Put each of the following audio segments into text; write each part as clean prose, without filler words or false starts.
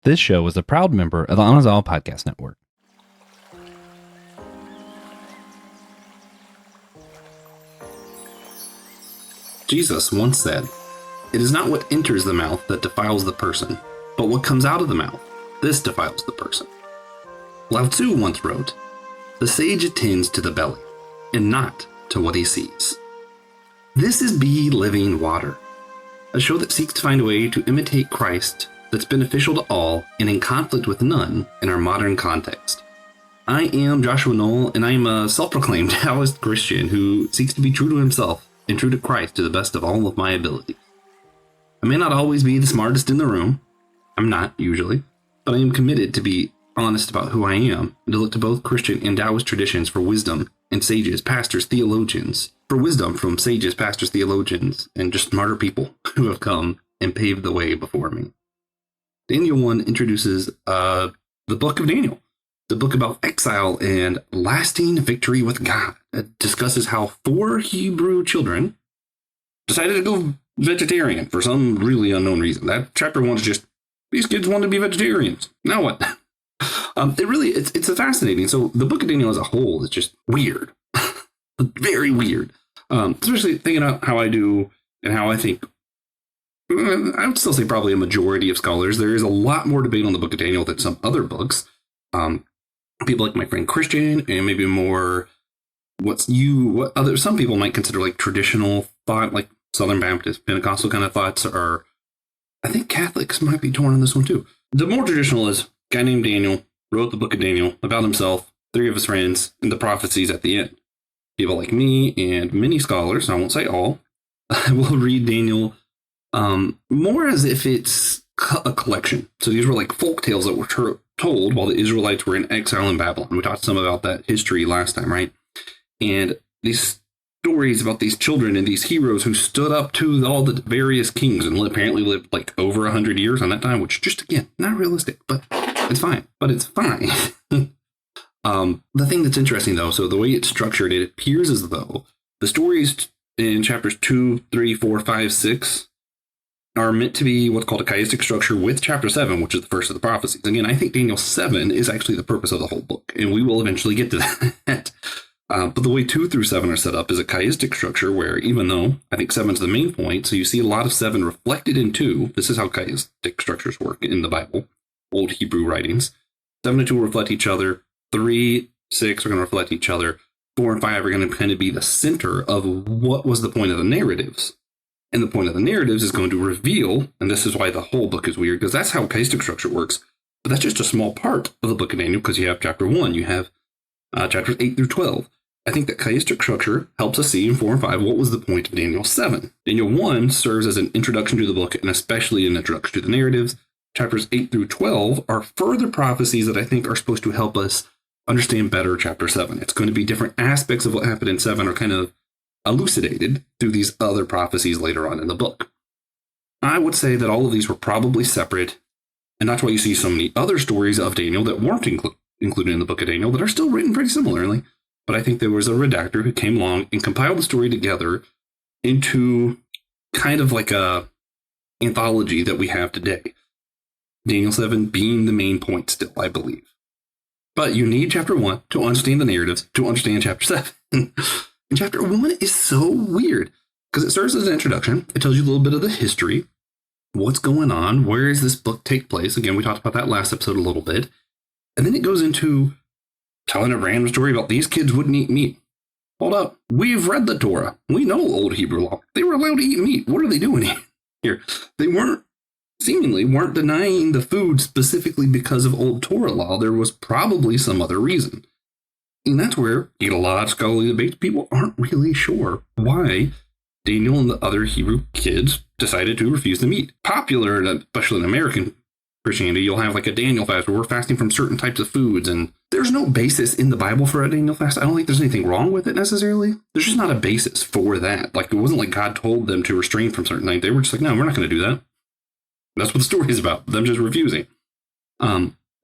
This show is a proud member of the Exile Podcast Network. Jesus once said, "It is not what enters the mouth that defiles the person, but what comes out of the mouth. This defiles the person." Lao Tzu once wrote, "The sage attends to the belly, and not to what he sees." This is Be Living Water, a show that seeks to find a way to imitate Christ that's beneficial to all and in conflict with none in our modern context. I am Joshua Noel, and I am a self-proclaimed Taoist Christian who seeks to be true to himself and true to Christ to the best of all of my abilities. I may not always be the smartest in the room. I'm not, usually. But I am committed to be honest about who I am and to look to both Christian and Taoist traditions for wisdom and sages, pastors, theologians. For wisdom from sages, pastors, theologians, and just smarter people who have come and paved the way before me. Daniel 1 introduces the book of Daniel, the book about exile and lasting victory with God. It discusses how 4 Hebrew children decided to go vegetarian for some really unknown reason. That chapter 1 is just, these kids want to be vegetarians. Now what? It's fascinating. So the book of Daniel as a whole is just weird. Very weird. Especially thinking about how I do and how I think, I would still say probably a majority of scholars. There is a lot more debate on the book of Daniel than some other books. People like my friend Christian and maybe more some people might consider like traditional thought, like Southern Baptist, Pentecostal kind of thoughts, or I think Catholics might be torn on this one too. The more traditional is a guy named Daniel wrote the book of Daniel about himself, 3 of his friends, and the prophecies at the end. People like me and many scholars, I won't say all, will read Daniel more as if it's a collection. So these were like folk tales that were told while the Israelites were in exile in Babylon. We talked some about that history last time, right? And these stories about these children and these heroes who stood up to all the various kings and apparently lived like over 100 years on that time, which just, again, not realistic, but it's fine. The thing that's interesting, though, so the way it's structured, it appears as though the stories in chapters 2, 3, 4, 5, 6 are meant to be what's called a chiastic structure with chapter 7, which is the first of the prophecies. Again, I think Daniel 7 is actually the purpose of the whole book, and we will eventually get to that. But the way 2 through 7 are set up is a chiastic structure where, even though I think 7 is the main point, so you see a lot of 7 reflected in 2. This is how chiastic structures work in the Bible, old Hebrew writings. 7 and 2 will reflect each other. 3, 6 are going to reflect each other. 4 and 5 are going to kind of be the center of what was the point of the narratives. And the point of the narratives is going to reveal, and this is why the whole book is weird, because that's how chiastic structure works. But that's just a small part of the book of Daniel, because you have chapter 1, you have chapters 8 through 12. I think that chiastic structure helps us see in 4 and 5 what was the point of Daniel 7. Daniel 1 serves as an introduction to the book, and especially an introduction to the narratives. Chapters 8 through 12 are further prophecies that I think are supposed to help us understand better chapter 7. It's going to be different aspects of what happened in 7 are kind of elucidated through these other prophecies later on in the book. I would say that all of these were probably separate, and that's why you see so many other stories of Daniel that weren't included in the book of Daniel that are still written pretty similarly. But I think there was a redactor who came along and compiled the story together into kind of like a anthology that we have today. Daniel 7 being the main point still, I believe. But you need chapter 1 to understand the narratives, to understand chapter 7. And chapter 1 is so weird because it serves as an introduction. It tells you a little bit of the history, what's going on, where does this book take place? Again, we talked about that last episode a little bit. And then it goes into telling a random story about these kids wouldn't eat meat. Hold up. We've read the Torah. We know old Hebrew law. They were allowed to eat meat. What are they doing here? They seemingly weren't denying the food specifically because of old Torah law. There was probably some other reason. And that's where you get a lot of scholarly debates. People aren't really sure why Daniel and the other Hebrew kids decided to refuse the meat. Popular, especially in American Christianity, you'll have like a Daniel fast where we're fasting from certain types of foods, and there's no basis in the Bible for a Daniel fast. I don't think there's anything wrong with it necessarily. There's just not a basis for that. Like, it wasn't like God told them to restrain from certain things. They were just like, no, we're not going to do that. That's what the story is about, them just refusing.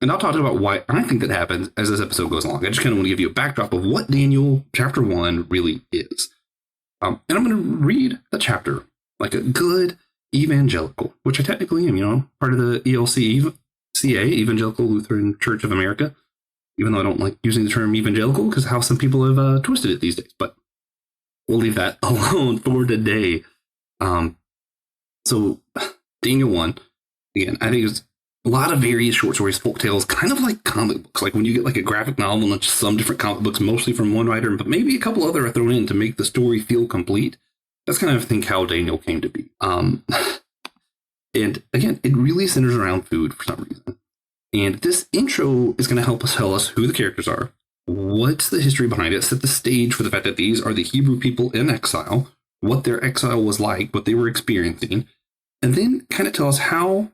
And I'll talk about why I think that happens as this episode goes along. I just kind of want to give you a backdrop of what Daniel chapter 1 really is. And I'm going to read the chapter like a good evangelical, which I technically am, part of the ELC CA, Evangelical Lutheran Church of America, even though I don't like using the term evangelical because how some people have twisted it these days. But we'll leave that alone for today. So Daniel 1, again, I think it's a lot of various short stories, folk tales, kind of like comic books. Like when you get like a graphic novel and some different comic books, mostly from one writer, but maybe a couple other are thrown in to make the story feel complete. That's kind of, I think, how Daniel came to be. And again, it really centers around food for some reason. And this intro is going to help us tell us who the characters are, what's the history behind it, set the stage for the fact that these are the Hebrew people in exile, what their exile was like, what they were experiencing, and then kind of tell us how,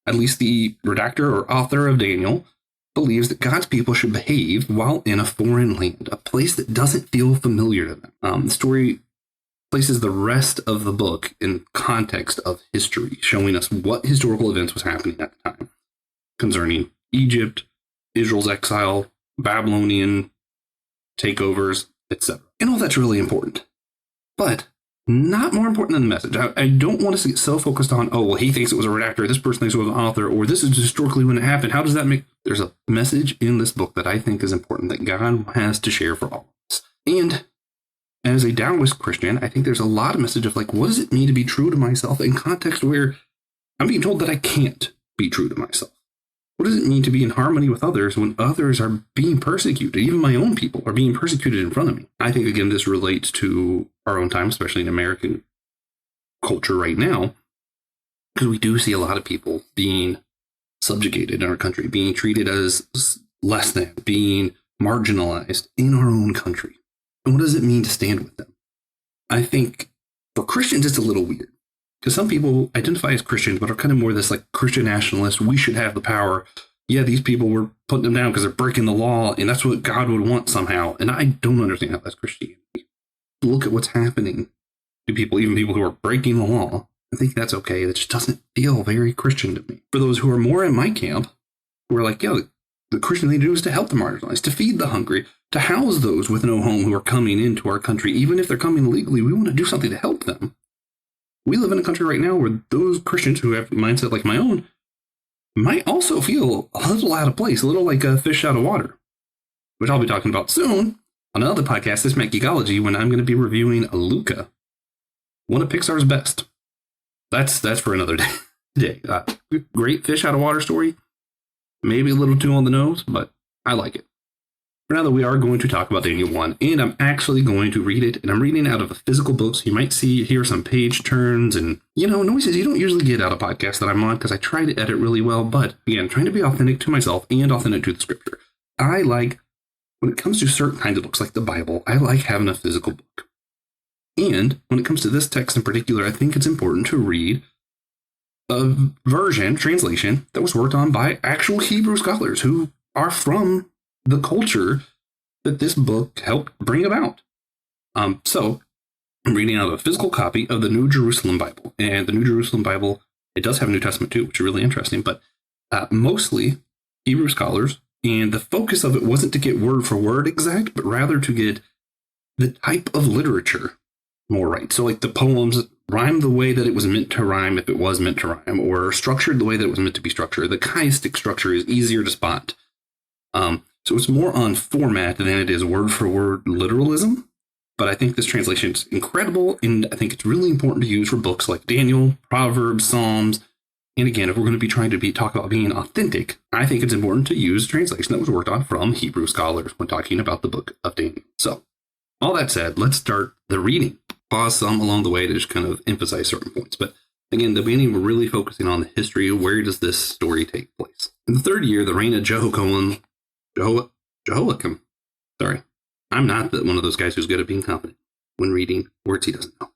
at least the redactor or author of Daniel, believes that God's people should behave while in a foreign land, a place that doesn't feel familiar to them. The story places the rest of the book in context of history, showing us what historical events was happening at the time concerning Egypt, Israel's exile, Babylonian takeovers, etc. And all that's really important. But not more important than the message. I don't want us to get so focused on, oh, well, he thinks it was a redactor, this person thinks it was an author, or this is historically when it happened. How does that make... There's a message in this book that I think is important that God has to share for all of us. And as a Taoist Christian, I think there's a lot of message of like, what does it mean to be true to myself in context where I'm being told that I can't be true to myself? What does it mean to be in harmony with others when others are being persecuted? Even my own people are being persecuted in front of me. I think, again, this relates to our own time, especially in American culture right now, because we do see a lot of people being subjugated in our country, being treated as less than, being marginalized in our own country. And what does it mean to stand with them? I think for Christians, it's a little weird. Because some people identify as Christians, but are kind of more this like Christian nationalist. We should have the power. Yeah, these people were putting them down because they're breaking the law, and that's what God would want somehow. And I don't understand how that's Christianity. Look at what's happening to people, even people who are breaking the law. I think that's okay. That just doesn't feel very Christian to me. For those who are more in my camp, who are like, yeah, the Christian thing to do is to help the marginalized, to feed the hungry, to house those with no home who are coming into our country. Even if they're coming illegally, we want to do something to help them. We live in a country right now where those Christians who have a mindset like my own might also feel a little out of place, a little like a fish out of water, which I'll be talking about soon on another podcast, This Mac Geekology, when I'm going to be reviewing Luca, one of Pixar's best. That's for another day. Great fish out of water story. Maybe a little too on the nose, but I like it. For now, though, we are going to talk about Daniel 1, and I'm actually going to read it, and I'm reading out of a physical book, so you might hear some page turns and, noises you don't usually get out of podcasts that I'm on, because I try to edit really well, but, again, trying to be authentic to myself and authentic to the scripture. I like, when it comes to certain kinds of books, like the Bible, I like having a physical book. And when it comes to this text in particular, I think it's important to read a translation, that was worked on by actual Hebrew scholars who are from the culture that this book helped bring about. So I'm reading out a physical copy of the New Jerusalem Bible. And the New Jerusalem Bible, it does have a New Testament too, which is really interesting, but mostly Hebrew scholars. And the focus of it wasn't to get word for word exact, but rather to get the type of literature more right. So like the poems rhymed the way that it was meant to rhyme if it was meant to rhyme, or structured the way that it was meant to be structured. The chiastic structure is easier to spot. So it's more on format than it is word for word literalism. But I think this translation is incredible, and I think it's really important to use for books like Daniel, Proverbs, Psalms. And again, if we're going to be trying to talk about being authentic, I think it's important to use a translation that was worked on from Hebrew scholars when talking about the book of Daniel. So, all that said, let's start the reading. Pause some along the way to just kind of emphasize certain points. But again, the beginning, we're really focusing on the history of where does this story take place. In the third year, the reign of Jehoiakim. Sorry, I'm not one of those guys who's good at being confident when reading words he doesn't know.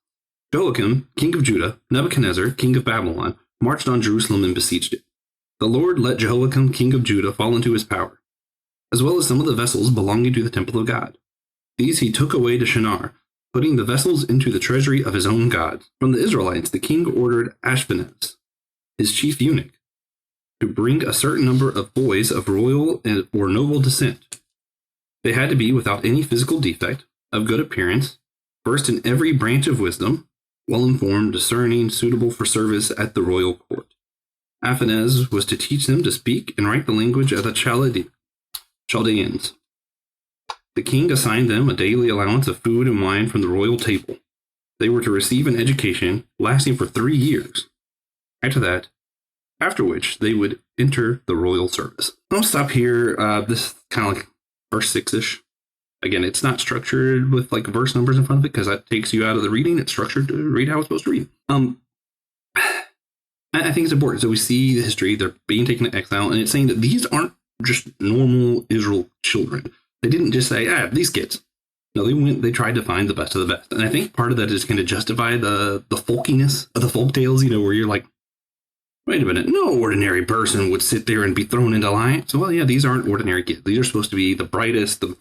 Jehoiakim, king of Judah, Nebuchadnezzar, king of Babylon, marched on Jerusalem and besieged it. The Lord let Jehoiakim, king of Judah, fall into his power, as well as some of the vessels belonging to the temple of God. These he took away to Shinar, putting the vessels into the treasury of his own gods. From the Israelites, the king ordered Ashpenaz, his chief eunuch, to bring a certain number of boys of royal or noble descent. They had to be without any physical defect, of good appearance, versed in every branch of wisdom, well-informed, discerning, suitable for service at the royal court. Aphanes was to teach them to speak and write the language of the Chaldeans. The king assigned them a daily allowance of food and wine from the royal table. They were to receive an education lasting for 3 years. After which they would enter the royal service. I'll stop here. This kind of like verse 6-ish. Again, it's not structured with like verse numbers in front of it because that takes you out of the reading. It's structured to read how it's supposed to read. I think it's important. So we see the history. They're being taken to exile, and it's saying that these aren't just normal Israel children. They didn't just say, these kids. No, they tried to find the best of the best. And I think part of that is kind of justify the folkiness of the folk tales, where you're like, wait a minute, no ordinary person would sit there and be thrown into line. So, well, yeah, these aren't ordinary kids. These are supposed to be the brightest, the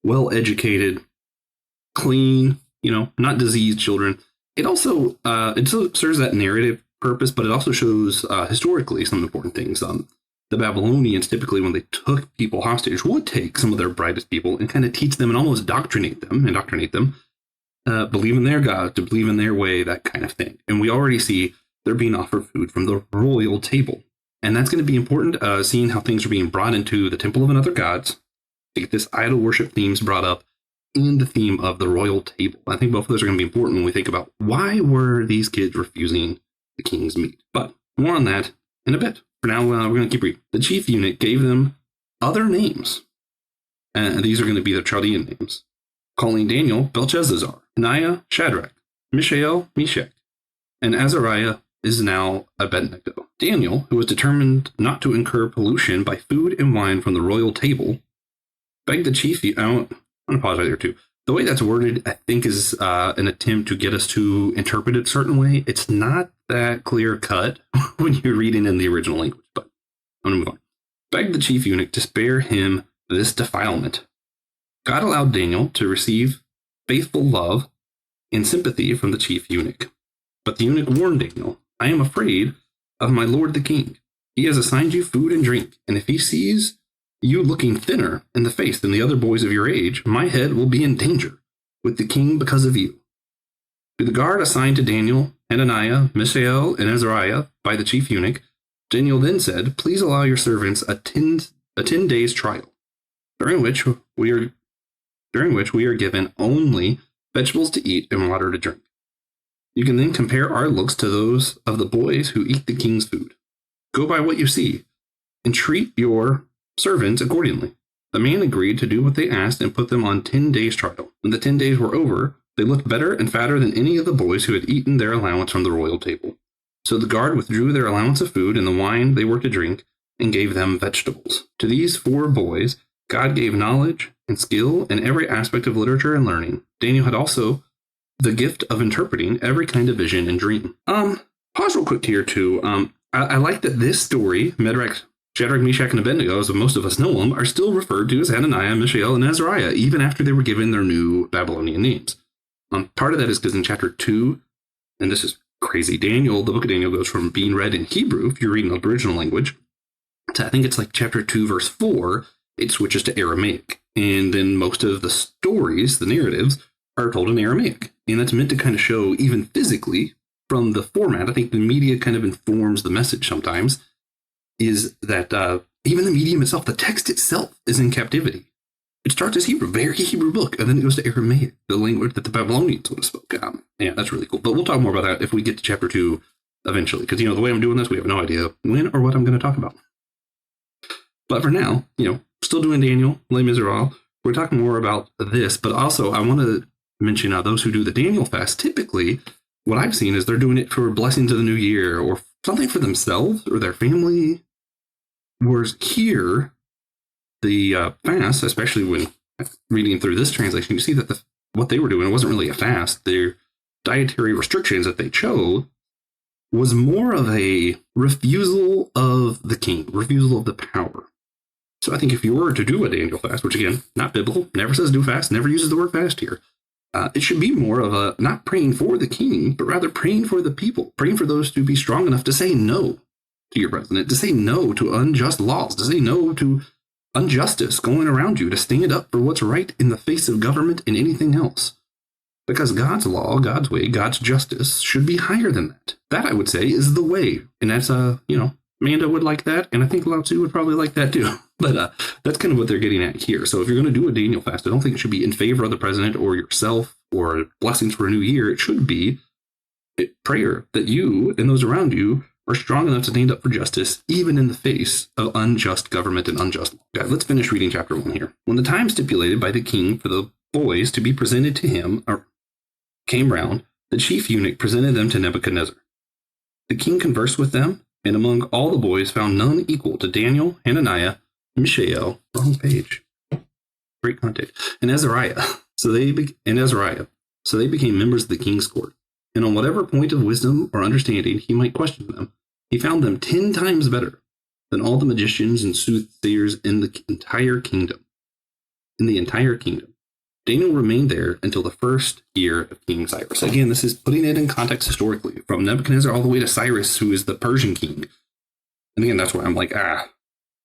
well-educated, clean, not diseased children. It also serves that narrative purpose, but it also shows historically some important things. The Babylonians, typically when they took people hostage, would take some of their brightest people and kind of teach them and almost indoctrinate them, believe in their God, to believe in their way, that kind of thing. And we already see they're being offered food from the royal table. And that's going to be important, seeing how things are being brought into the temple of another gods. To get this idol worship themes brought up in the theme of the royal table. I think both of those are going to be important when we think about why were these kids refusing the king's meat. But more on that in a bit. For now, we're going to keep reading. The chief eunuch gave them other names. And these are going to be their Chaldean names. Calling Daniel Belshazzar, Hananiah Shadrach, Mishael Meshach, and Azariah is now Abednego. Daniel, who was determined not to incur pollution by food and wine from the royal table, begged the chief. I'm going to pause right there too. The way that's worded, I think, is an attempt to get us to interpret it a certain way. It's not that clear cut when you're reading in the original language, but I'm going to move on. Begged the chief eunuch to spare him this defilement. God allowed Daniel to receive faithful love and sympathy from the chief eunuch. But the eunuch warned Daniel, I am afraid of my lord the king. He has assigned you food and drink, and if he sees you looking thinner in the face than the other boys of your age, my head will be in danger with the king because of you. To the guard assigned to Daniel, Hananiah, Mishael, and Azariah by the chief eunuch, Daniel then said, please allow your servants a 10 days trial, during which we are given only vegetables to eat and water to drink. You can then compare our looks to those of the boys who eat the king's food. Go by what you see, and treat your servants accordingly. The man agreed to do what they asked and put them on 10 days trial. When the 10 days were over, they looked better and fatter than any of the boys who had eaten their allowance from the royal table. So the guard withdrew their allowance of food and the wine they were to drink and gave them vegetables. To these 4 boys, God gave knowledge and skill in every aspect of literature and learning. Daniel had also the gift of interpreting every kind of vision and dream. Pause real quick here too. I like that this story, Shadrach, Meshach, and Abednego, as most of us know them, are still referred to as Hananiah, Mishael, and Azariah, even after they were given their new Babylonian names. Part of that is because in chapter 2, and this is crazy, the book of Daniel goes from being read in Hebrew, if you're reading the original language, to I think it's like chapter 2, verse 4, it switches to Aramaic. And then most of the stories, the narratives, are told in Aramaic. And that's meant to kind of show, even physically, from the format, I think the media kind of informs the message sometimes, is that even the medium itself, the text itself, is in captivity. It starts as Hebrew, very Hebrew book, and then it goes to Aramaic, the language that the Babylonians would have spoken. Yeah, that's really cool. But we'll talk more about that if we get to chapter 2 eventually, because, the way I'm doing this, we have no idea when or what I'm going to talk about. But for now, still doing Daniel, Les Miserables. We're talking more about this, but also I want to mention those who do the Daniel fast. Typically, what I've seen is they're doing it for blessings of the new year or something for themselves or their family. Whereas here, the fast, especially when reading through this translation, you see that what they were doing wasn't really a fast. Their dietary restrictions that they chose was more of a refusal of the king, refusal of the power. So I think if you were to do a Daniel fast, which again, not biblical, never says do fast, never uses the word fast here, it should be more of a not praying for the king, but rather praying for the people, praying for those to be strong enough to say no to your president, to say no to unjust laws, to say no to injustice going around you, to stand up for what's right in the face of government and anything else. Because God's law, God's way, God's justice should be higher than that. That, I would say, is the way. And that's, Amanda would like that, and I think Lao Tzu would probably like that too. But that's kind of what they're getting at here. So if you're going to do a Daniel fast, I don't think it should be in favor of the president or yourself or blessings for a new year. It should be prayer that you and those around you are strong enough to stand up for justice, even in the face of unjust government and unjust law. Guys, let's finish reading chapter 1 here. When the time stipulated by the king for the boys to be presented to him came round, the chief eunuch presented them to Nebuchadnezzar. The king conversed with them, and among all the boys found none equal to Daniel, Hananiah, Mishael, wrong page, great context, and Azariah. So they became members of the king's court. And on whatever point of wisdom or understanding he might question them, he found them 10 times better than all the magicians and soothsayers in the entire kingdom. Daniel remained there until the first year of King Cyrus. Again, this is putting it in context historically, from Nebuchadnezzar all the way to Cyrus, who is the Persian king. And again, that's where I'm like,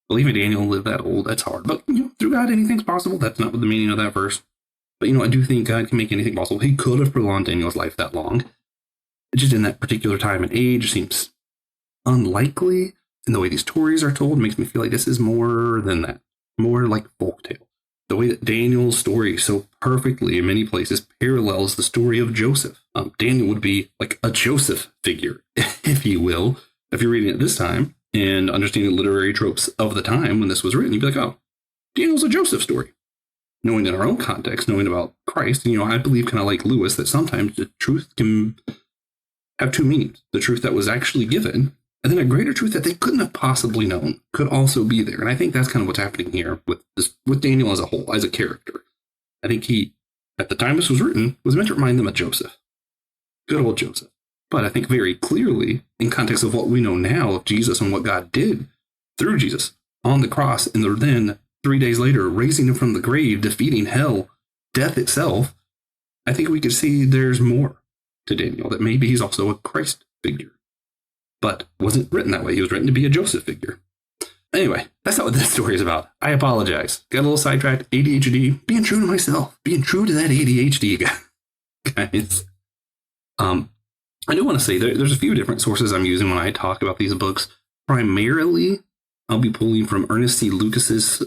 believing Daniel lived that old, that's hard. But through God, anything's possible. That's not what the meaning of that verse. But I do think God can make anything possible. He could have prolonged Daniel's life that long. It just in that particular time and age seems unlikely. And the way these stories are told makes me feel like this is more than that. More like folktale. The way that Daniel's story so perfectly in many places parallels the story of Joseph. Daniel would be like a Joseph figure, if you will, if you're reading it this time and understanding literary tropes of the time when this was written. You'd be like, oh, Daniel's a Joseph story. Knowing in our own context, knowing about Christ, and, I believe kind of like Lewis that sometimes the truth can have two meanings. The truth that was actually given, and then a greater truth that they couldn't have possibly known could also be there. And I think that's kind of what's happening here with Daniel as a whole, as a character. I think he, at the time this was written, was meant to remind them of Joseph. Good old Joseph. But I think very clearly, in context of what we know now of Jesus and what God did through Jesus on the cross, and then 3 days later, raising him from the grave, defeating hell, death itself, I think we could see there's more to Daniel, that maybe he's also a Christ figure. But wasn't written that way. He was written to be a Joseph figure. Anyway, that's not what this story is about. I apologize. Got a little sidetracked. ADHD. Being true to myself. Being true to that ADHD, guys. I do want to say there's a few different sources I'm using when I talk about these books. Primarily, I'll be pulling from Ernest C. Lucas's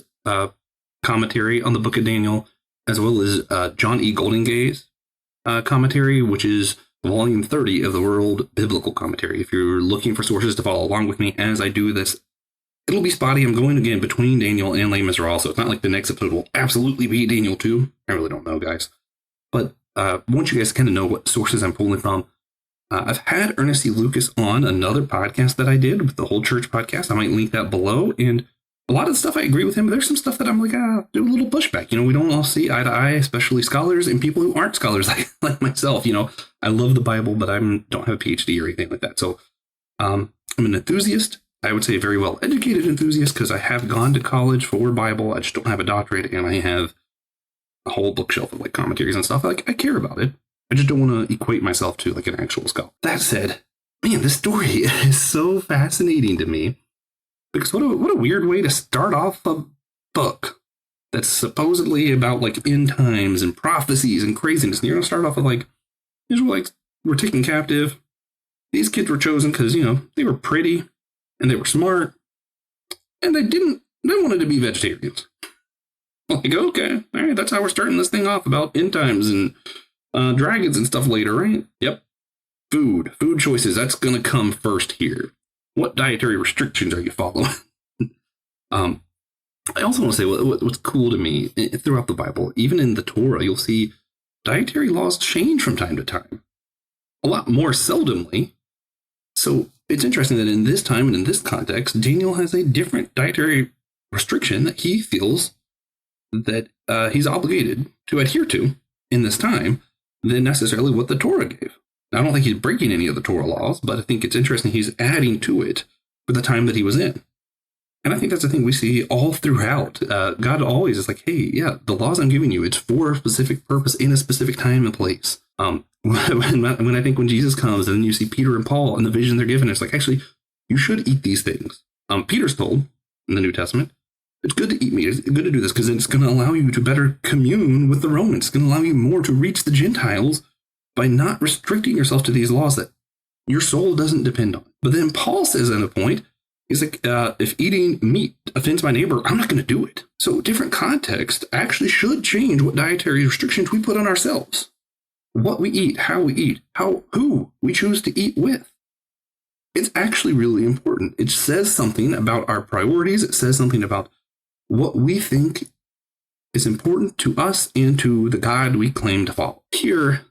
commentary on the Book of Daniel, as well as John E. Goldingay's commentary, which is volume 30 of the World Biblical Commentary. If you're looking for sources to follow along with me as I do this, it'll be spotty. I'm going again between Daniel and Les Miserables, so it's not like the next episode will absolutely be Daniel 2. I really don't know, guys. But once you guys kind of know what sources I'm pulling from, I've had Ernest C. Lucas on another podcast that I did with the Whole Church podcast. I might link that below. And a lot of the stuff I agree with him, but there's some stuff that I'm like, do a little pushback. We don't all see eye to eye, especially scholars and people who aren't scholars like myself. I love the Bible, but I don't have a PhD or anything like that. So I'm an enthusiast. I would say a very well educated enthusiast, because I have gone to college for Bible. I just don't have a doctorate, and I have a whole bookshelf of commentaries and stuff. I care about it. I just don't want to equate myself to an actual scholar. That said, man, this story is so fascinating to me, because what a weird way to start off a book that's supposedly about end times and prophecies and craziness. And you're going to start off with Israelites were taken captive. These kids were chosen because, they were pretty and they were smart, and they wanted to be vegetarians. Okay, all right, that's how we're starting this thing off about end times and dragons and stuff later, right? Yep. Food choices, that's going to come first here. What dietary restrictions are you following? I also want to say what's cool to me throughout the Bible, even in the Torah, you'll see dietary laws change from time to time. A lot more seldomly. So it's interesting that in this time and in this context, Daniel has a different dietary restriction that he feels that he's obligated to adhere to in this time than necessarily what the Torah gave. Now, I don't think he's breaking any of the Torah laws, but I think it's interesting he's adding to it for the time that he was in. And I think that's the thing we see all throughout. God always is like, hey, yeah, the laws I'm giving you, it's for a specific purpose in a specific time and place. When I think when Jesus comes and then you see Peter and Paul and the vision they're given, it's like, actually, you should eat these things. Peter's told in the New Testament, it's good to eat meat. It's good to do this because it's going to allow you to better commune with the Romans. It's going to allow you more to reach the Gentiles by not restricting yourself to these laws that your soul doesn't depend on. But then Paul says at a point, He's like, if eating meat offends my neighbor, I'm not going to do it. So different context actually should change what dietary restrictions we put on ourselves. What we eat, how we eat, who we choose to eat with. It's actually really important. It says something about our priorities. It says something about what we think is important to us and to the God we claim to follow. Here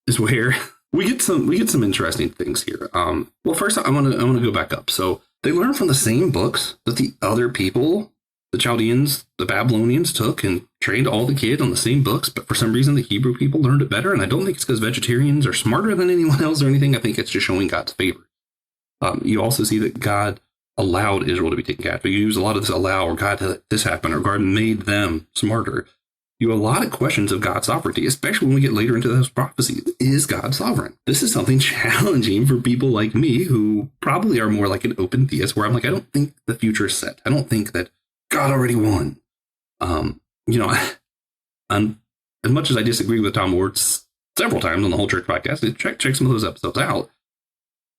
is where we get some interesting things here. Well, first I want to go back up. So they learn from the same books that the other people, the Chaldeans, the Babylonians, took and trained all the kids on the same books. But for some reason, the Hebrew people learned it better. And I don't think it's because vegetarians are smarter than anyone else or anything. I think it's just showing God's favor. You also see that God allowed Israel to be taken captive. You use a lot of this allow, or God let this happen, or God made them smarter. You have a lot of questions of God's sovereignty, especially when we get later into those prophecies. Is God sovereign? This is something challenging for people like me who probably are more like an open theist, where I'm like, I don't think the future is set. I don't think that God already won. As much as I disagree with Tom Ward several times on the Whole Church podcast, check some of those episodes out.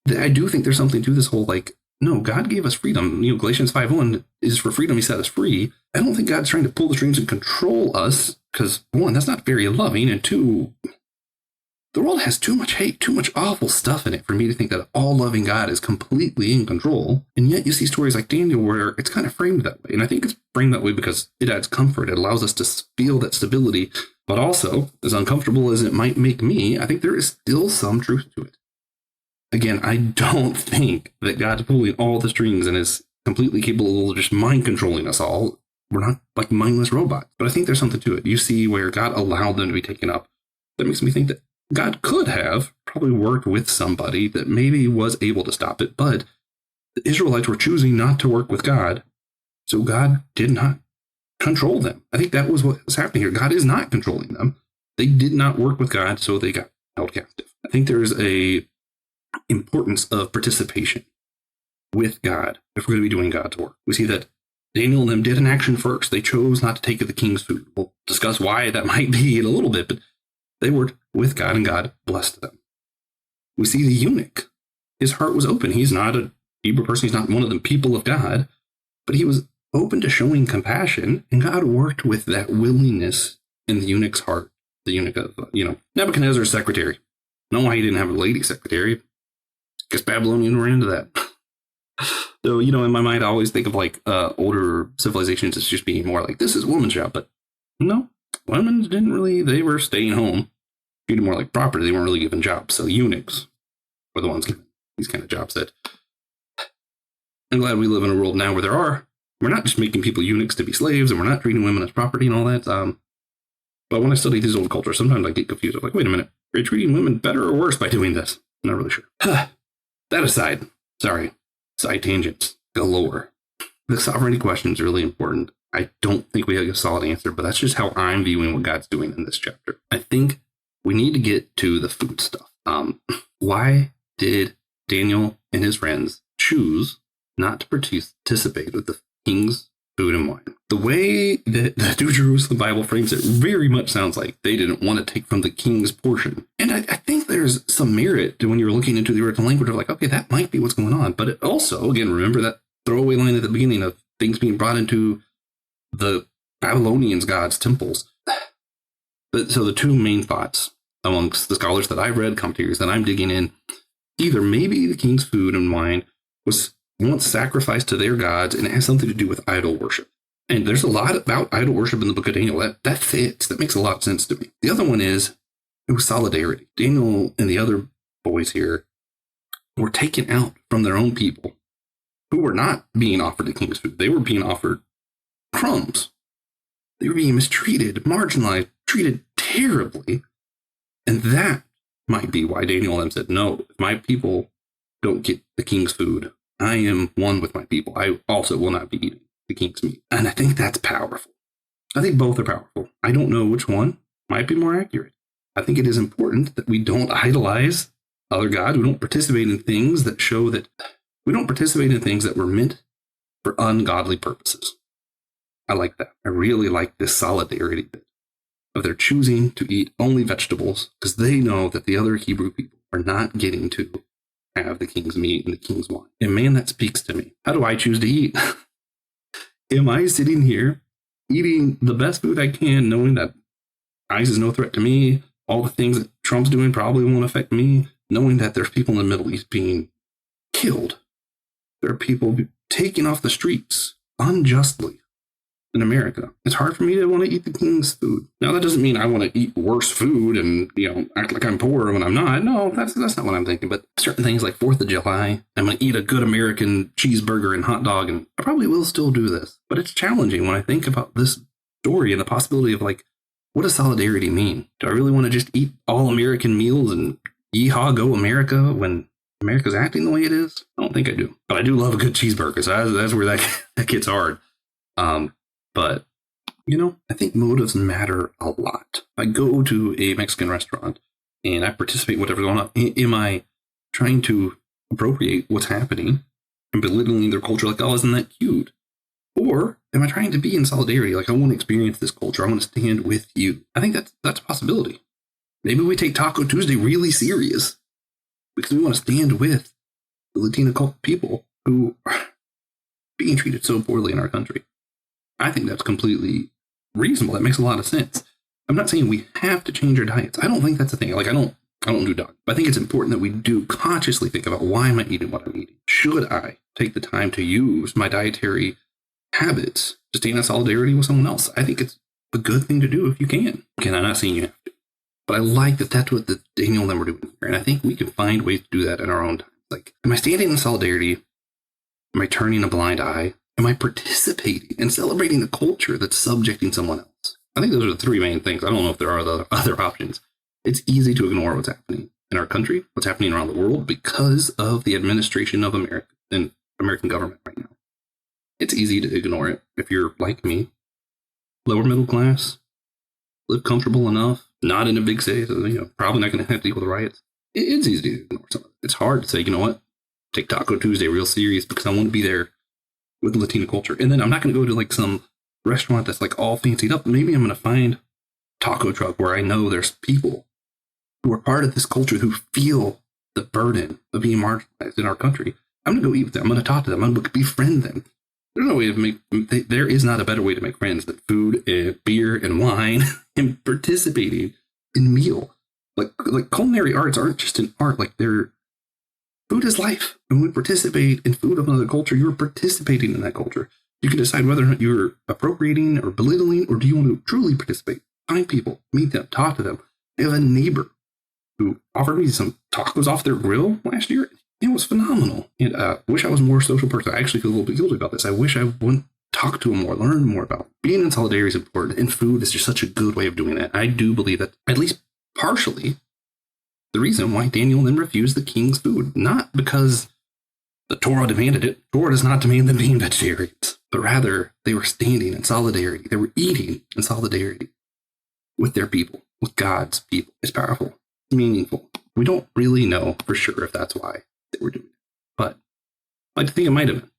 I do think there's something to this whole, like, no, God gave us freedom. Galatians 5:1 is for freedom. He set us free. I don't think God's trying to pull the strings and control us because, one, that's not very loving. And two, the world has too much hate, too much awful stuff in it for me to think that all loving God is completely in control. And yet you see stories like Daniel where it's kind of framed that way. And I think it's framed that way because it adds comfort. It allows us to feel that stability. But also, as uncomfortable as it might make me, I think there is still some truth to it. Again, I don't think that God's pulling all the strings and is completely capable of just mind controlling us all. We're not like mindless robots, but I think there's something to it. You see where God allowed them to be taken up. That makes me think that God could have probably worked with somebody that maybe was able to stop it, but the Israelites were choosing not to work with God, so God did not control them. I think that was what was happening here. God is not controlling them. They did not work with God, so they got held captive. I think there's a importance of participation with God if we're going to be doing God's work. We see that Daniel and them did an action first. They chose not to take the king's food. We'll discuss why that might be in a little bit, but they worked with God and God blessed them. We see the eunuch. His heart was open. He's not a Hebrew person. He's not one of the people of God, but he was open to showing compassion, and God worked with that willingness in the eunuch's heart. The eunuch of, Nebuchadnezzar's secretary. I don't know why he didn't have a lady secretary. Guess Babylonians were into that. So, in my mind, I always think of like older civilizations as just being more like, this is woman's job. But no, women didn't really, they were staying home, treated more like property. They weren't really given jobs. So eunuchs were the ones given these kind of jobs that I'm glad we live in a world now where we're not just making people eunuchs to be slaves, and we're not treating women as property and all that. But when I study these old cultures, sometimes I get confused. I'm like, wait a minute, are you treating women better or worse by doing this? I'm not really sure. That aside, sorry, side tangents galore. The sovereignty question is really important. I don't think we have a solid answer, but that's just how I'm viewing what God's doing in this chapter. I think we need to get to the food stuff. Why did Daniel and his friends choose not to participate with the king's food and wine? The way that the New Jerusalem Bible frames it very much sounds like they didn't want to take from the king's portion. And I think there's some merit to when you're looking into the original language of like, okay, that might be what's going on. But it also, again, remember that throwaway line at the beginning of things being brought into the Babylonians' gods' temples. So the two main thoughts amongst the scholars that I've read, commentaries that I'm digging in, either maybe the king's food and wine was once sacrificed to their gods and it has something to do with idol worship. And there's a lot about idol worship in the book of Daniel. That fits. That makes a lot of sense to me. The other one is it was solidarity. Daniel and the other boys here were taken out from their own people who were not being offered the king's food. They were being offered crumbs. They were being mistreated, marginalized, treated terribly. And that might be why Daniel and them said, no, if my people don't get the king's food, I am one with my people. I also will not be eating the king's meat. And I think that's powerful. I think both are powerful. I don't know which one might be more accurate. I think it is important that we don't idolize other gods. We don't participate in things that show that we don't participate in things that were meant for ungodly purposes. I like that. I really like this solidarity bit of their choosing to eat only vegetables because they know that the other Hebrew people are not getting to have the king's meat and the king's wine. And man, that speaks to me. How do I choose to eat? Am I sitting here eating the best food I can, knowing that ICE is no threat to me? All the things that Trump's doing probably won't affect me, knowing that there's people in the Middle East being killed. There are people taken off the streets unjustly in America. It's hard for me to want to eat the king's food. Now, that doesn't mean I want to eat worse food and, act like I'm poor when I'm not. No, that's not what I'm thinking. But certain things like 4th of July, I'm going to eat a good American cheeseburger and hot dog, and I probably will still do this. But it's challenging when I think about this story and the possibility of, like, what does solidarity mean? Do I really want to just eat all American meals and yeehaw, go America when America's acting the way it is? I don't think I do. But I do love a good cheeseburger, so that's where that gets hard. But, I think motives matter a lot. If I go to a Mexican restaurant and I participate in whatever's going on, am I trying to appropriate what's happening and belittling their culture like, oh, isn't that cute? Or am I trying to be in solidarity? Like, I want to experience this culture. I want to stand with you. I think that's a possibility. Maybe we take Taco Tuesday really serious because we want to stand with the Latino cult people who are being treated so poorly in our country. I think that's completely reasonable. That makes a lot of sense. I'm not saying we have to change our diets. I don't think that's a thing. Like, I don't do dog. But I think it's important that we do consciously think about, why am I eating what I'm eating? Should I take the time to use my dietary habits to stand in solidarity with someone else? I think it's a good thing to do if you can. Again, I'm not saying you have to. But I like that that's what the Daniel and them are doing here. And I think we can find ways to do that in our own time. Like, am I standing in solidarity? Am I turning a blind eye? Am I participating and celebrating a culture that's subjecting someone else? I think those are the three main things. I don't know if there are other options. It's easy to ignore what's happening in our country, what's happening around the world, because of the administration of America and American government right now. It's easy to ignore it if you're like me, lower middle class, live comfortable enough, not in a big city, so, probably not going to have to deal with riots. It's easy to ignore some of it. It's hard to say, you know what, take Taco Tuesday real serious because I want to be there with the Latino culture. And then I'm not going to go to like some restaurant that's like all fancied up. Maybe I'm going to find a taco truck where I know there's people who are part of this culture who feel the burden of being marginalized in our country. I'm going to go eat with them. I'm going to talk to them. I'm going to befriend them. There's no way there is not a better way to make friends than food and beer and wine and participating in meal. Like culinary arts aren't just an art. Like, food is life. And when we participate in food of another culture, you're participating in that culture. You can decide whether or not you're appropriating or belittling, or do you want to truly participate? Find people, meet them, talk to them. I have a neighbor who offered me some tacos off their grill last year. It was phenomenal. And I wish I was a more social person. I actually feel a little bit guilty about this. I wish I would talk to him more, learn more about it. Being in solidarity is important, and food is just such a good way of doing that. I do believe that, at least partially, the reason why Daniel then refused the king's food, not because the Torah demanded it. Torah does not demand them being vegetarians, but rather they were standing in solidarity. They were eating in solidarity with their people, with God's people. It's powerful, it's meaningful. We don't really know for sure if that's why they were doing it, but I like to think it might have been.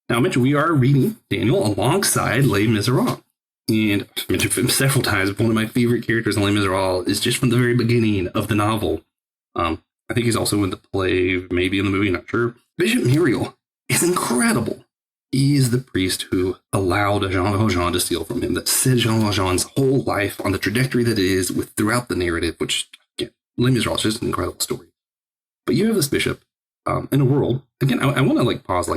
Now, I mentioned we are reading Daniel alongside Les Miserables. And I've mentioned him several times. One of my favorite characters in Les Miserables is just from the very beginning of the novel. I think he's also in the play, maybe in the movie, not sure. Bishop Muriel is incredible. He is the priest who allowed Jean Valjean to steal from him, that set Jean Valjean's whole life on the trajectory that it is with throughout the narrative, which, again, Les Miserables is just an incredible story. But you have this bishop in a world, again, I want to pause,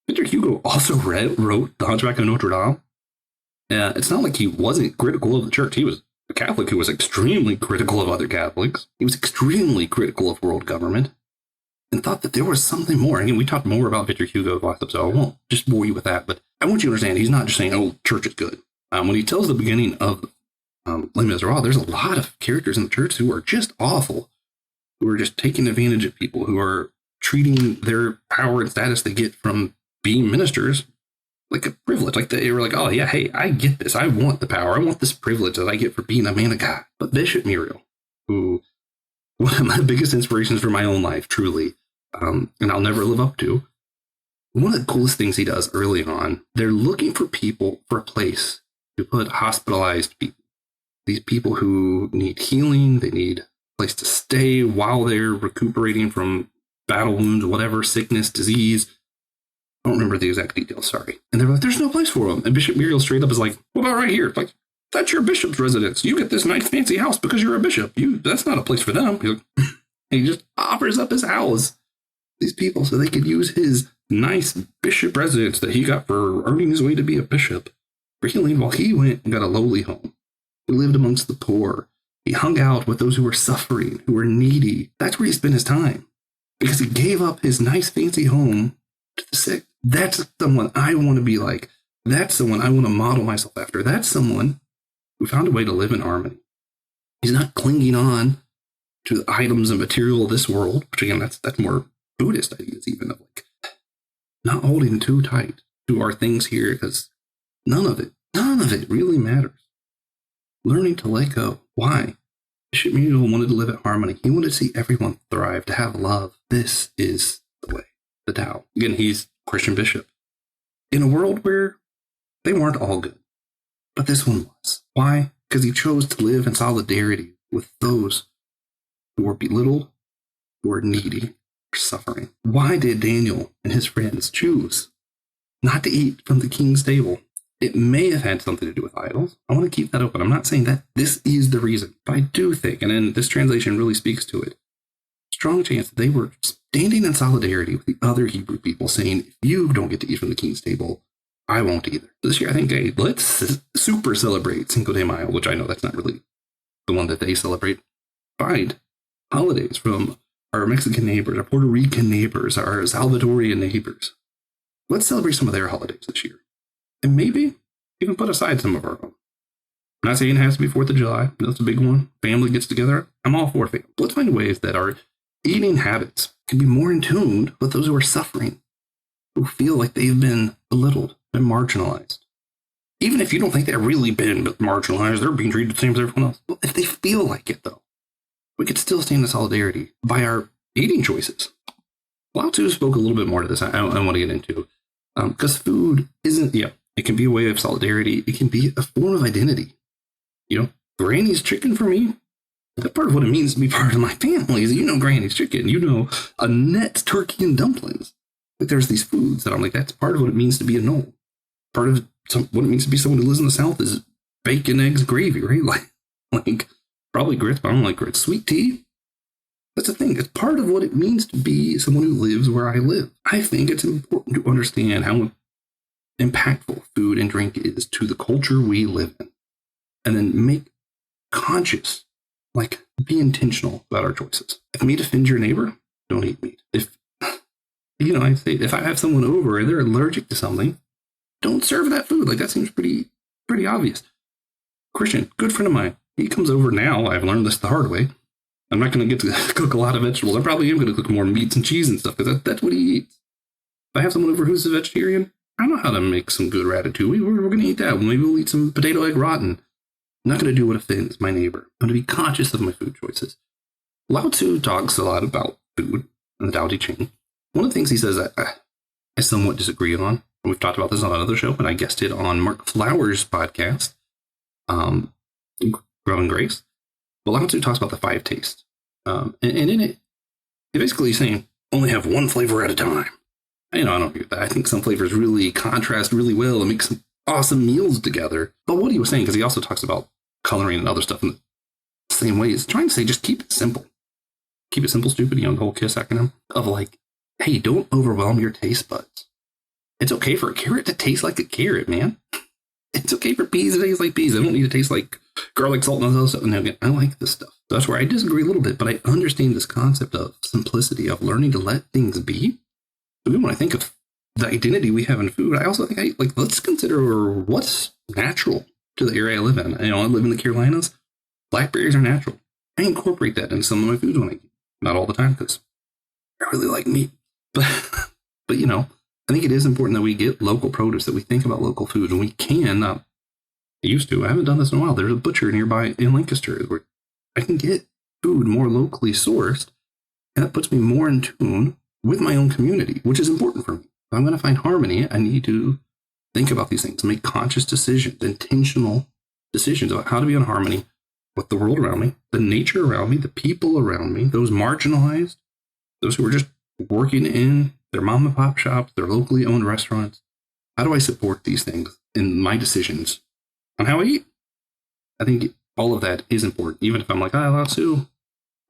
Victor Hugo also wrote The Hunchback of Notre Dame. It's not like he wasn't critical of the church. He was a Catholic who was extremely critical of other Catholics. He was extremely critical of world government and thought that there was something more. Again, we talked more about Victor Hugo last episode. I won't just bore you with that, but I want you to understand he's not just saying, oh, church is good. When he tells the beginning of Les Miserables, there's a lot of characters in the church who are just awful, who are just taking advantage of people, who are treating their power and status they get from being ministers like a privilege. Like they were like, oh yeah, hey, I get this. I want the power. I want this privilege that I get for being a man of God. But Bishop Muriel, who one of my biggest inspirations for my own life, truly, and I'll never live up to. One of the coolest things he does early on, they're looking for people, for a place to put hospitalized people. These people who need healing, they need a place to stay while they're recuperating from battle wounds, whatever, sickness, disease. I don't remember the exact details, sorry. And they were like, there's no place for them. And Bishop Muriel straight up is like, what about right here? Like, that's your bishop's residence. You get this nice fancy house because you're a bishop. That's not a place for them. He just offers up his house, these people, so they could use his nice bishop residence that he got for earning his way to be a bishop for healing, while he went and got a lowly home. He lived amongst the poor. He hung out with those who were suffering, who were needy. That's where he spent his time, because he gave up his nice fancy home to the sick. That's someone I want to be like. That's someone I want to model myself after. That's someone who found a way to live in harmony. He's not clinging on to the items and material of this world, which again, that's more Buddhist ideas, even, of like not holding too tight to our things here, because none of it really matters. Learning to let go. Why? Bishop Muriel wanted to live in harmony. He wanted to see everyone thrive, to have love. This is the way, the Tao. Again, he's a Christian bishop in a world where they weren't all good, but this one was. Why? Because he chose to live in solidarity with those who were belittled, who were needy, or suffering. Why did Daniel and his friends choose not to eat from the king's table? It may have had something to do with idols. I want to keep that open. I'm not saying that this is the reason, but I do think, and then this translation really speaks to it, strong chance that they were standing in solidarity with the other Hebrew people, saying, if you don't get to eat from the king's table, I won't either. So this year, I think, hey, let's super celebrate Cinco de Mayo, which I know that's not really the one that they celebrate. Find holidays from our Mexican neighbors, our Puerto Rican neighbors, our Salvadorian neighbors. Let's celebrate some of their holidays this year. And maybe even put aside some of our own. I'm not saying it has to be 4th of July. That's a big one. Family gets together. I'm all for family. Let's find ways that our eating habits can be more in tune with those who are suffering, who feel like they've been belittled and marginalized. Even if you don't think they've really been marginalized, they're being treated the same as everyone else. Well, if they feel like it, though, we could still stand in solidarity by our eating choices. Lao Tzu spoke a little bit more to this. I want to get into, because food isn't, it can be a way of solidarity. It can be a form of identity. Granny's chicken for me, that's part of what it means to be part of my family is, Granny's chicken, Annette's turkey and dumplings. Like, there's these foods that I'm like, that's part of what it means to be a Noel. Part of what it means to be someone who lives in the South is bacon, eggs, gravy, right? Like probably grits, but I don't like grits. Sweet tea. That's the thing. It's part of what it means to be someone who lives where I live. I think it's important to understand how impactful food and drink is to the culture we live in. And then make conscious, be intentional about our choices. If meat offends your neighbor, don't eat meat. If I say, if I have someone over and they're allergic to something, don't serve that food. That seems pretty obvious. Christian, good friend of mine, he comes over now. I've learned this the hard way. I'm not going to get to cook a lot of vegetables. I probably am going to cook more meats and cheese and stuff, because that's what he eats. If I have someone over who's a vegetarian, I know how to make some good ratatouille. We're going to eat that. Maybe we'll eat some potato egg rotten. I'm not going to do what offends my neighbor. I'm going to be conscious of my food choices. Lao Tzu talks a lot about food and the Tao Te Ching. One of the things he says that I somewhat disagree on, and we've talked about this on another show, and I guested on Mark Flower's podcast, Growing Grace. But Lao Tzu talks about the 5 tastes. And in it, he basically is saying, only have one flavor at a time. I don't agree with that. I think some flavors really contrast really well and make some awesome meals together. But what he was saying, because he also talks about coloring and other stuff in the same way, is trying to say, just keep it simple. Keep it simple, stupid, the whole KISS acronym of hey, don't overwhelm your taste buds. It's okay for a carrot to taste like a carrot, man. It's okay for peas to taste like peas. They don't need to taste like garlic, salt, and other stuff. And again, I like this stuff. So that's where I disagree a little bit, but I understand this concept of simplicity, of learning to let things be. So when I think of the identity we have in food, I also think, let's consider what's natural to the area I live in. I live in the Carolinas. Blackberries are natural. I incorporate that into some of my foods when I eat. Not all the time, because I really like meat. But I think it is important that we get local produce, that we think about local food, and we can, I used to, I haven't done this in a while. There's a butcher nearby in Lancaster where I can get food more locally sourced, and that puts me more in tune with my own community, which is important for me. If I'm going to find harmony, I need to think about these things, make conscious decisions, intentional decisions about how to be in harmony with the world around me, the nature around me, the people around me, those marginalized, those who are just working in their mom and pop shops, their locally owned restaurants. How do I support these things in my decisions on how I eat? I think all of that is important, even if I'm like, Lao Tzu.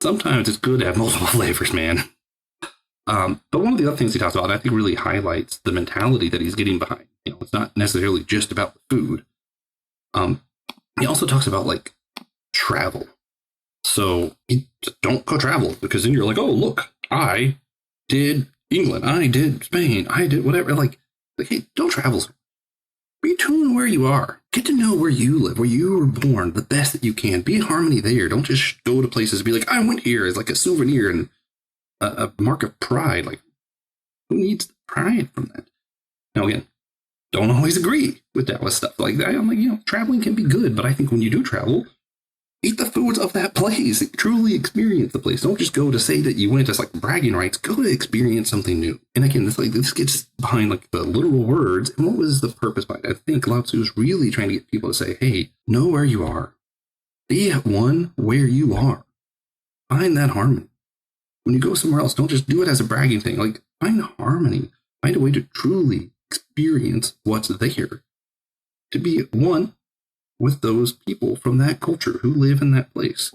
Sometimes it's good to have multiple flavors, man. But one of the other things he talks about, I think, really highlights the mentality that he's getting behind. It's not necessarily just about the food. He also talks about like travel. So don't go travel, because then you're like, oh, look, I did England, I did Spain, I did whatever. Like hey, don't travel. Be tuned where you are. Get to know where you live, where you were born, the best that you can. Be in harmony there. Don't just go to places and be like, I went here as like a souvenir and a mark of pride. Like, who needs pride from that? Now, again, don't always agree with Taoist stuff like that. I'm like, traveling can be good, but I think when you do travel, eat the foods of that place. Truly experience the place. Don't just go to say that you went as like bragging rights. Go to experience something new. And again, this gets behind like the literal words. And what was the purpose behind it? I think Lao Tzu is really trying to get people to say, hey, know where you are. Be at one where you are. Find that harmony. When you go somewhere else, don't just do it as a bragging thing. Like, find harmony. Find a way to truly experience what's there. To be at one with those people from that culture who live in that place.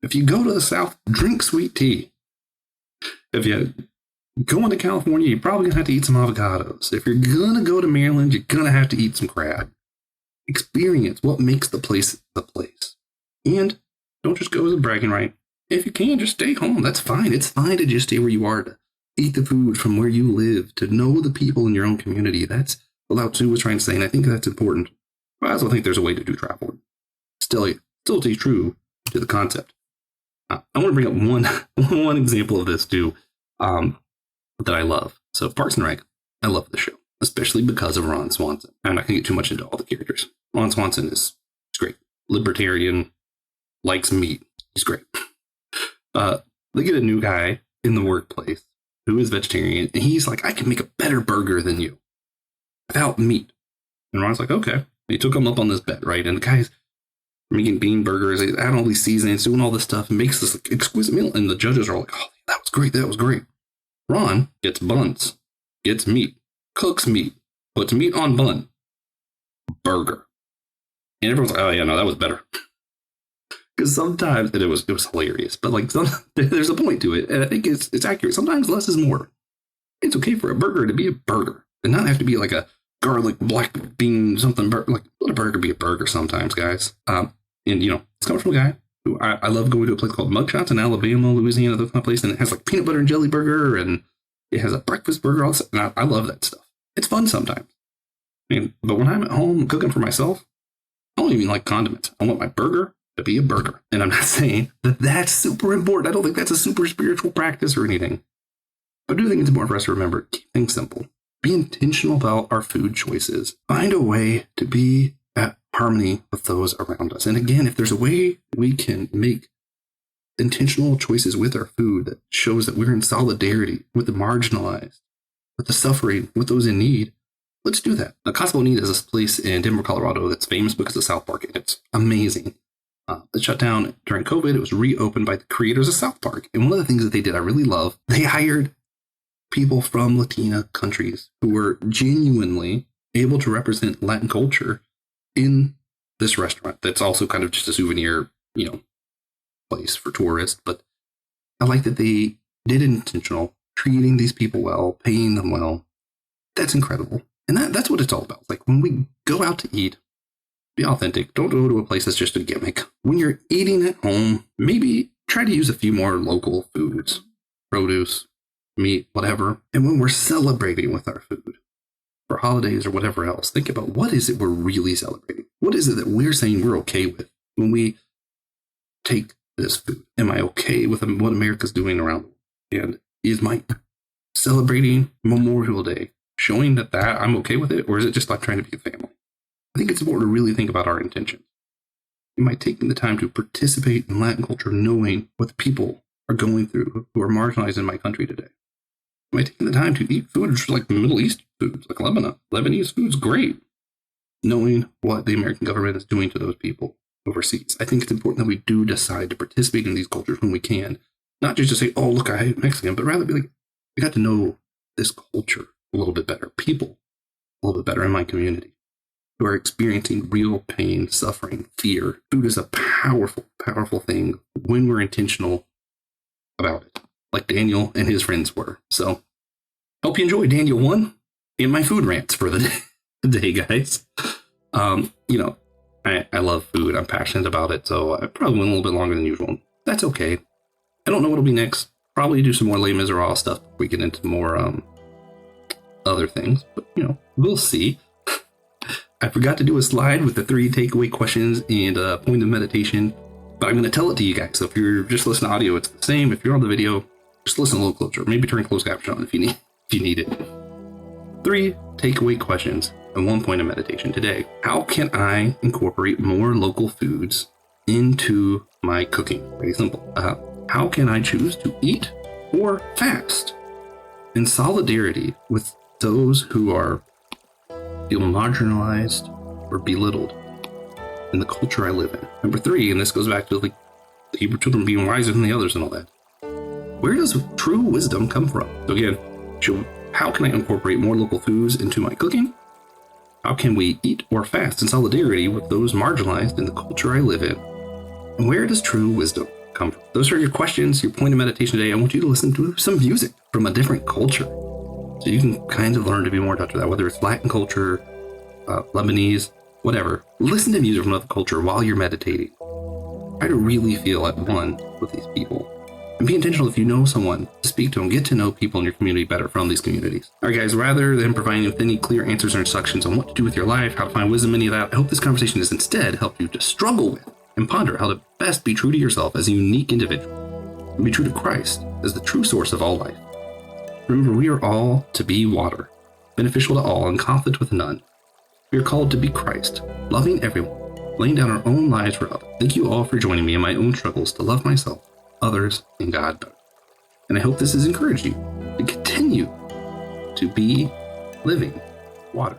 If you go to the South, drink sweet tea. If you go into California, you're probably going to have to eat some avocados. If you're going to go to Maryland, you're going to have to eat some crab. Experience what makes the place the place. And don't just go as a bragging right. If you can, just stay home. That's fine. It's fine to just stay where you are, to eat the food from where you live, to know the people in your own community. That's what Lao Tzu was trying to say, and I think that's important. But I also think there's a way to do travel. Still stay true to the concept. I want to bring up one example of this too, that I love. So Parks and Rec, I love the show, especially because of Ron Swanson. I'm not going to get too much into all the characters. Ron Swanson is great. Libertarian, likes meat. He's great. They get a new guy in the workplace who is vegetarian, and he's like, I can make a better burger than you without meat. And Ron's like, okay. He took him up on this bet, right? And the guy's making bean burgers, adding all these seasonings, doing all this stuff, and makes this exquisite meal. And the judges are like, oh, that was great. That was great. Ron gets buns, gets meat, cooks meat, puts meat on bun, burger. And everyone's like, oh, yeah, no, that was better. Because sometimes, and it was hilarious, but like there's a point to it, and I think it's accurate. Sometimes less is more. It's okay for a burger to be a burger and not have to be like a garlic black bean something burger. Like, let a burger be a burger sometimes, guys. And it's coming from a guy who I love going to a place called Mugshots in Alabama, Louisiana, that kind of place, and it has like peanut butter and jelly burger, and it has a breakfast burger. All this, and I love that stuff. It's fun sometimes. But when I'm at home cooking for myself, I don't even like condiments. I want my burger to be a burger. And I'm not saying that that's super important. I don't think that's a super spiritual practice or anything. But I do think it's important for us to remember, keep things simple. Be intentional about our food choices. Find a way to be at harmony with those around us. And again, if there's a way we can make intentional choices with our food that shows that we're in solidarity with the marginalized, with the suffering, with those in need, let's do that. Now, Casa Bonita is this place in Denver, Colorado that's famous because of South Park, and it's amazing. It shut down during COVID. It was reopened by the creators of South Park. And one of the things that they did, I really love, they hired people from Latina countries who were genuinely able to represent Latin culture in this restaurant. That's also kind of just a souvenir, place for tourists. But I like that they did it intentional, treating these people well, paying them well. That's incredible. And that's what it's all about. Like, when we go out to eat, be authentic. Don't go to a place that's just a gimmick. When you're eating at home, maybe try to use a few more local foods, produce, meat, whatever. And when we're celebrating with our food for holidays or whatever else, think about, what is it we're really celebrating? What is it that we're saying we're okay with when we take this food? Am I okay with what America's doing around the world? And is my celebrating Memorial Day showing that I'm okay with it? Or is it just like trying to be a family? I think it's important to really think about our intentions. Am I taking the time to participate in Latin culture, knowing what the people are going through who are marginalized in my country today? Am I taking the time to eat foods like Middle East foods, like Lebanese food's great, knowing what the American government is doing to those people overseas? I think it's important that we do decide to participate in these cultures when we can, not just to say, oh, look, I hate Mexican, but rather be like, I got to know this culture a little bit better, people a little bit better in my community who are experiencing real pain, suffering, fear. Food is a powerful, powerful thing when we're intentional about it, like Daniel and his friends were. So, hope you enjoy Daniel 1 and my food rants for the day, guys. I love food. I'm passionate about it, so I probably went a little bit longer than usual. That's okay. I don't know what'll be next. Probably do some more Les Miserables stuff before we get into more other things, but we'll see. I forgot to do a slide with the 3 takeaway questions and a point of meditation, but I'm going to tell it to you guys. So if you're just listening to audio, it's the same. If you're on the video, just listen a little closer. Maybe turn closed caption on if you need it. 3 takeaway questions and 1 point of meditation today. How can I incorporate more local foods into my cooking? Very simple. How can I choose to eat or fast in solidarity with those who feel marginalized or belittled in the culture I live in? Number 3, and this goes back to the Hebrew children being wiser than the others and all that. Where does true wisdom come from? So again, how can I incorporate more local foods into my cooking? How can we eat or fast in solidarity with those marginalized in the culture I live in? And where does true wisdom come from? Those are your questions, your point of meditation today. I want you to listen to some music from a different culture, so you can kind of learn to be more in touch with that, whether it's Latin culture, Lebanese, whatever. Listen to music from another culture while you're meditating. Try to really feel at one with these people. And be intentional if you know someone to speak to them. Get to know people in your community better from these communities. All right, guys, rather than providing any clear answers or instructions on what to do with your life, how to find wisdom, any of that, I hope this conversation has instead helped you to struggle with and ponder how to best be true to yourself as a unique individual and be true to Christ as the true source of all life. Remember, we are all to be water, beneficial to all, in conflict with none. We are called to be Christ, loving everyone, laying down our own lives for others. Thank you all for joining me in my own struggles to love myself, others, and God better. And I hope this has encouraged you to continue to be living water.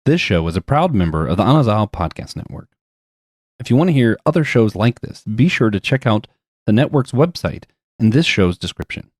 This show is a proud member of the Exile Podcast Network. If you want to hear other shows like this, be sure to check out the network's website in this show's description.